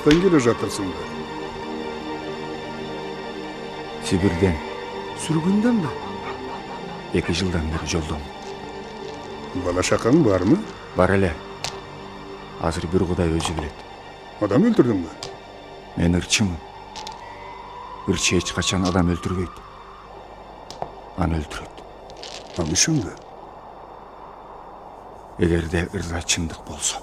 кайсыстан келе жатырсыңдар? Сибирден Сүргүндөн ба? 2 жылдан бeri жолдомун. Бала шакаң бармы? Бар эле. Азыр бир Кудай өзү билет. Адам өлтүрдүңбү? Мен ырчымын. Ырчы эч качан адам өлтүрбөйт. Аны өлтүрөт. Ал үчүнбү? Эгерде ырда чындык болсо.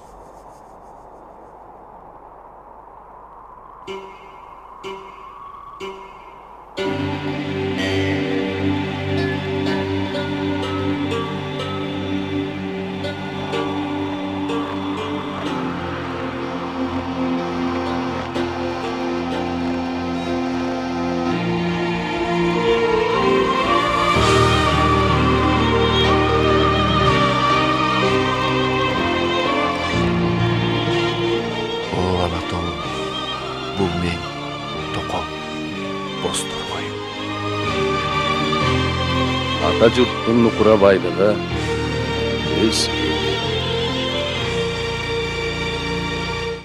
Бул мен Током Бозторгой. Ата журттун нукура байлыгы биз